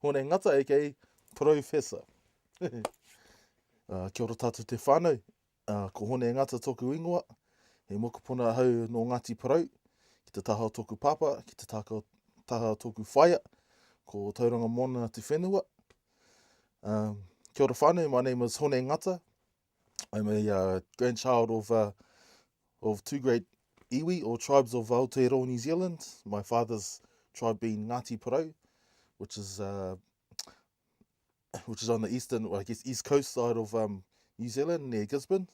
Hone ngata aka Professor. Kia ora tātou te whānau. Ko hone ngata tōku ingoa. He mokopuna hau no Ngāti Porou. Ki te taha o tōku papa, ki te taha o tōku whaia. Ko tauranga mona te whenua. Kia ora whānau, my name is Hone Ngata. I'm a grandchild of two great iwi or tribes of Aotearoa, New Zealand. My father's tribe being Ngāti Porou, which is on the east coast side of New Zealand, near Gisborne.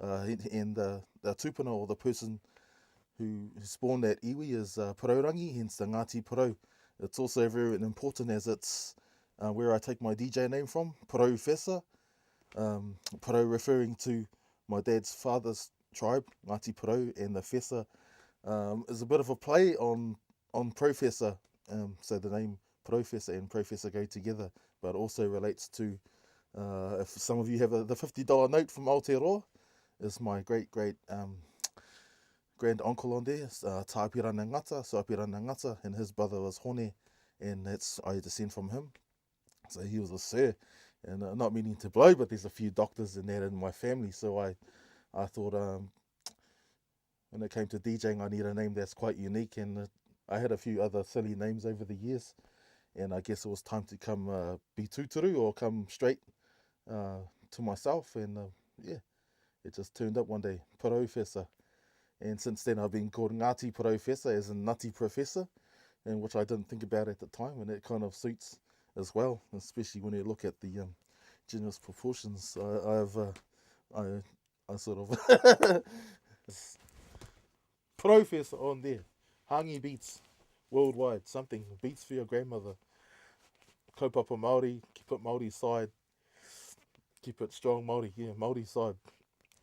And the tupuna, or the person who spawned that iwi, is Porourangi, hence the Ngāti Porou. It's also very important as it's where I take my DJ name from, Professor. Porou referring to my dad's father's tribe, Ngāti Porou, and the Fessa is a bit of a play on Professor. So the name Professor and Professor go together, but also relates to, if some of you have the $50 note from Aotearoa, is my great grand uncle on there, Tāpirana Ngata, Tāpirana Ngata, and his brother was Hone, and I descend from him. So he was a sir, and not meaning to blow, but there's a few doctors in that in my family, so I thought when it came to DJing, I need a name that's quite unique, and I had a few other silly names over the years, and I guess it was time to come be tūturu or come straight to myself, and it just turned up one day, Professor. And since then I've been called Ngāti Professor, as in Nutty Professor, and which I didn't think about at the time, and it kind of suits as well, especially when you look at the generous proportions. I sort of Professor on there. Hangi Beats worldwide, something beats for your grandmother. Kaupapa Māori, keep it Māori side, keep it strong Māori, Māori side,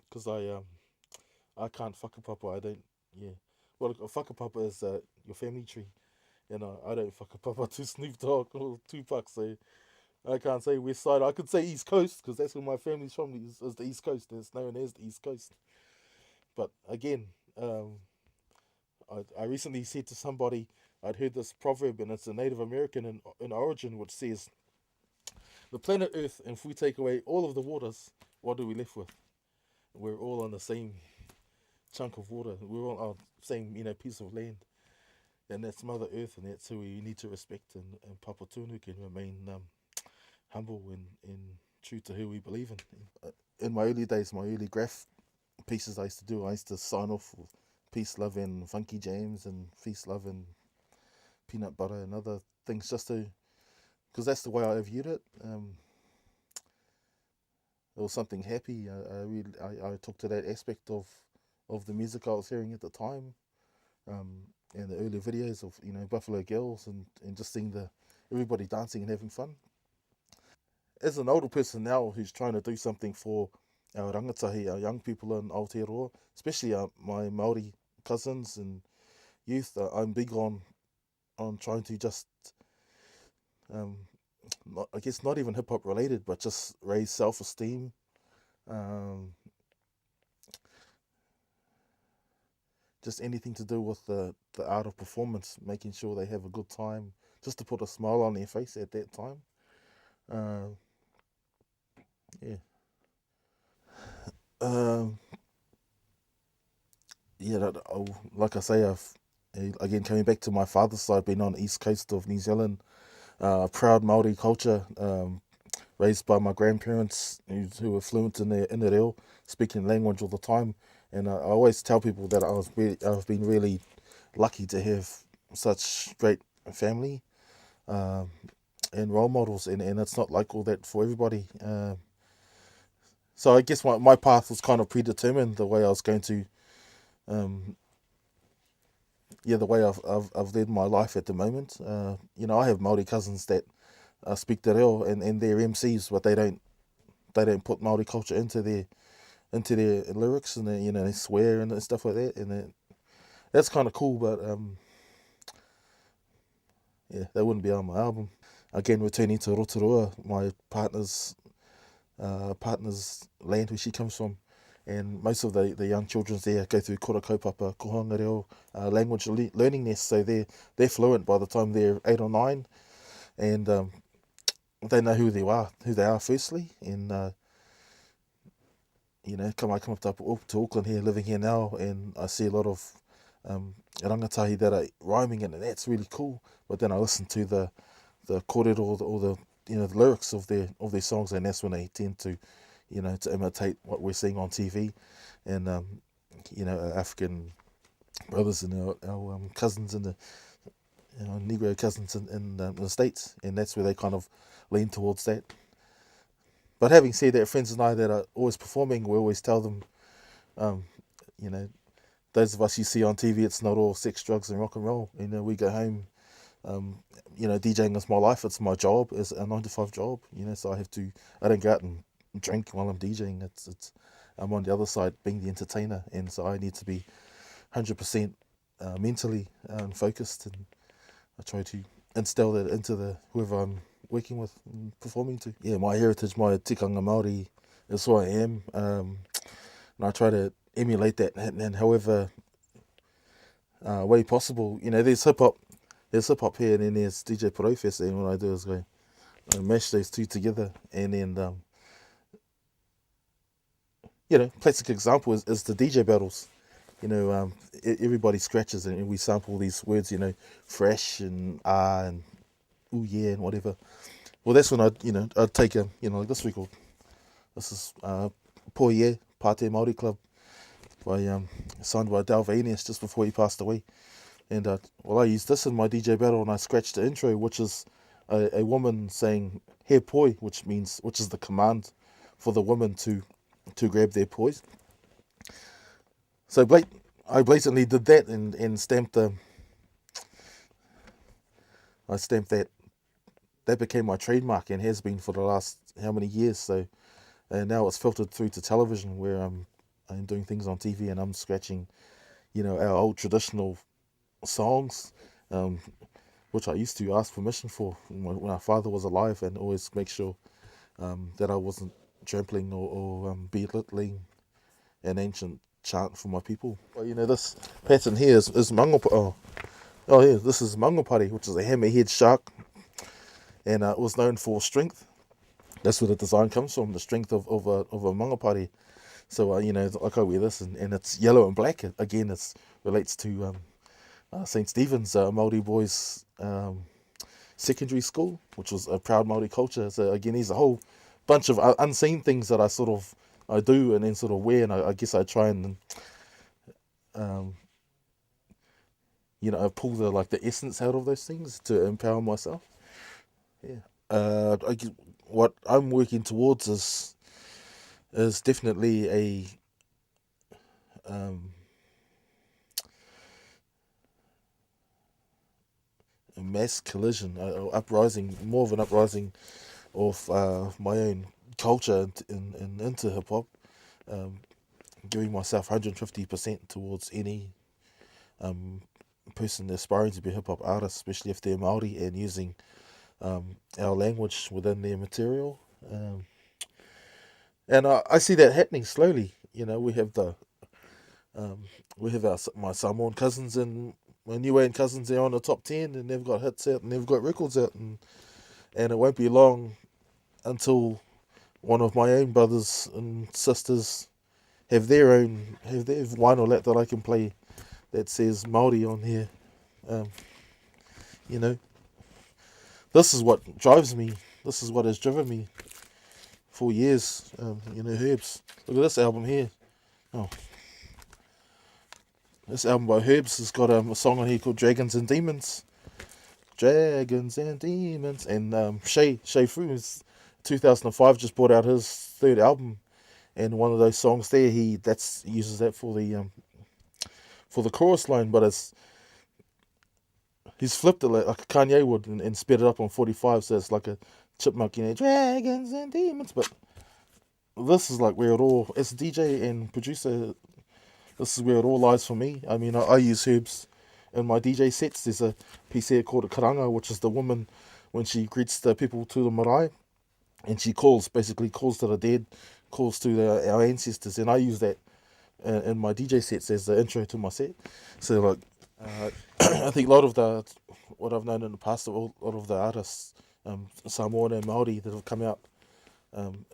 because I can't whakapapa, I don't, well, a whakapapa is your family tree, and I don't whakapapa to Snoop Dogg or Tupac, so I can't say west side. I could say east coast, because that's where my family's from, is the east coast, and it's known as the east coast. But again, I recently said to somebody, I'd heard this proverb, and it's a Native American in origin, which says, the planet Earth, if we take away all of the waters, what are we left with? We're all on the same chunk of water. We're all on the same, piece of land. And that's Mother Earth, and that's who we need to respect, and Papatūānuku can remain humble and true to who we believe in. In my early days, my early graph pieces I used to sign off with peace, love, and funky jams, and feast, love, and peanut butter, and other things, just to, because that's the way I viewed it. It was something happy. I took to that aspect of the music I was hearing at the time, and the early videos of Buffalo Girls, and just seeing everybody dancing and having fun. As an older person now who's trying to do something for our rangatahi, our young people in Aotearoa, especially my Māori cousins and youth, I'm big on trying to just, I guess not even hip hop related, but just raise self-esteem. Just anything to do with the art of performance, making sure they have a good time, just to put a smile on their face at that time. Like I say, again, coming back to my father's side, being on the east coast of New Zealand, proud Māori culture, raised by my grandparents who were fluent in their reo, speaking language all the time. And I always tell people that I've been really lucky to have such great family and role models, and it's not like all that for everybody. So I guess my path was kind of predetermined, the way I was going to, the way I've led my life at the moment. I have Māori cousins that speak te reo, and they're MCs, but they don't put Māori culture into their lyrics, and they swear and stuff like that, and that's kind of cool. But they wouldn't be on my album. Again, returning to Rotorua, my partner's land where she comes from, and most of the young children there go through kora kaupapa, kohanga reo, language learning nest, so they're fluent by the time they're 8 or 9, and they know who they are firstly, and I come up to Auckland here, living here now, and I see a lot of rangatahi that are rhyming, and that's really cool. But then I listen to the kōrero or the the lyrics of their songs, and that's when they tend to to imitate what we're seeing on TV, and our African brothers and our cousins in the Negro cousins in the States, and that's where they kind of lean towards that. But having said that, friends and I that are always performing, we always tell them, um, you know, those of us you see on TV, it's not all sex, drugs, and rock and roll. We go home. DJing is my life. It's my job. It's a 9 to 5 job. So I don't go out and drink while I'm DJing. I'm on the other side being the entertainer, and so I need to be 100% mentally focused, and I try to instill that into whoever I'm working with and performing to. Yeah, my heritage, my tikanga Māori is who I am, and I try to emulate that, and however way possible. There's hip hop here, and then there's DJ Porofest, and what I do is I mash those two together, and then classic example is the DJ battles. Everybody scratches, and we sample these words, fresh and and ooh yeah and whatever. Well, that's when I'd take like this record. This is Poie Pate Māori Club by signed by Dale Vainius just before he passed away. And I used this in my DJ battle, and I scratched the intro, which is a woman saying "he poi," which is the command for the woman to grab their poise. So I blatantly did that and stamped I stamped that. That became my trademark and has been for the last how many years. So and now it's filtered through to television, where I'm doing things on TV, and I'm scratching, our old traditional songs, which I used to ask permission for when our father was alive, and always make sure that I wasn't trampling or belittling an ancient chant for my people. Well, this pattern here is Mangopari. Oh yeah, this is Mangopari, which is a hammerhead shark, and it was known for strength. That's where the design comes from, the strength of a Mangopari. So like I wear this, and it's yellow and black. Again, it relates to St. Stephen's Māori boys secondary school, which was a proud Māori culture. So again, there's a whole bunch of unseen things that I do and then sort of wear, and I guess I try and pull the essence out of those things to empower myself. Yeah. What I'm working towards is definitely a mass collision, uprising, more of an uprising of my own culture and into hip hop, giving myself 150% towards any person aspiring to be a hip hop artist, especially if they're Māori, and using our language within their material. And I see that happening slowly. We have my Samoan cousins and my Niuean cousins. They're on the top 10, and they've got hits out and they've got records out, and it won't be long until one of my own brothers and sisters have their vinyl that I can play that says Māori on here. This is what drives me. This is what has driven me for years. Herbs. Look at this album here. Oh, this album by Herbs has got a song on here called Dragons and Demons. Dragons and Demons. And Shay Fu, 2005, just brought out his third album, and one of those songs there, he uses that for the chorus line, but he's flipped it like Kanye would and sped it up on 45, so it's like a chipmunk, Dragons and Demons. But this is like where it all, as a DJ and producer, this is where it all lies for me. I mean, I use Herbs in my DJ sets. There's a piece here called a karanga, which is the woman when she greets the people to the marae, and she basically calls to the dead, calls to our ancestors, and I use that in my DJ sets as the intro to my set. So like, I think a lot of what I've known in the past, a lot of the artists Samoan and Māori that have come out, and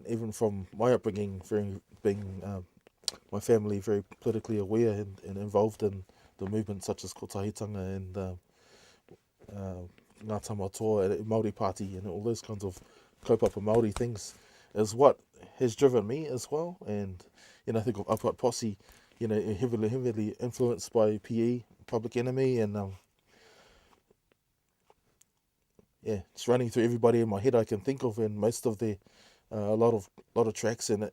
even from my upbringing, being my family very politically aware and involved in the movement such as Kotahitanga and Ngā Tamatoa and Māori Party and all those kinds of kaupapa Māori things is what has driven me as well. And I think of Upright Posse, heavily influenced by PE, Public Enemy, and it's running through everybody in my head I can think of, and most of the a lot of tracks in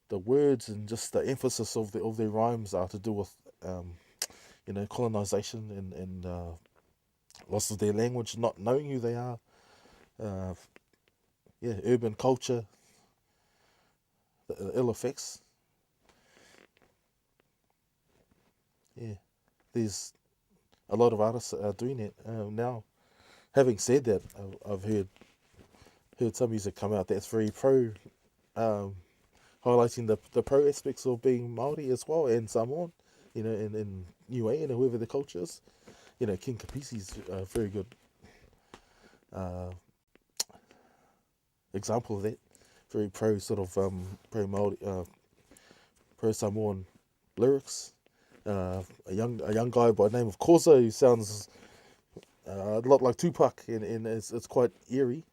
the words and just the emphasis of their rhymes are to do with colonization and loss of their language, not knowing who they are, urban culture, the ill effects. There's a lot of artists are doing it now. Having said that, I've heard some music come out that's very pro, highlighting the pro aspects of being Māori as well, and Samoan, and Niue and whoever the culture is. King Kapisi's a very good example of that. Very pro sort of pro Māori, pro Samoan lyrics. A young guy by the name of Koza who sounds a lot like Tupac, and it's quite eerie,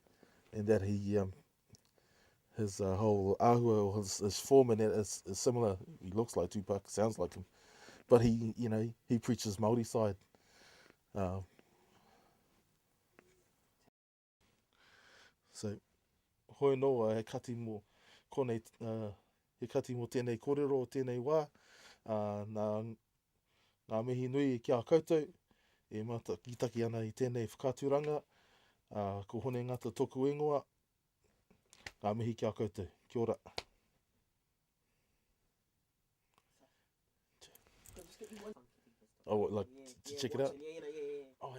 in that he his whole ahua, or his form in it is similar. He looks like Tupac, sounds like him, but he preaches Māori side. So hoi noa he kati mō konei he kati mō tēnei kōrero o tēnei wā, ngā mihi nui ki a koutou e mata ki taki ana i tēnei whakāturanga, ko hone ngata toku ingoa, ngā mihi ki a koutou. Kia ora. Oh, like, to check it out? Oh,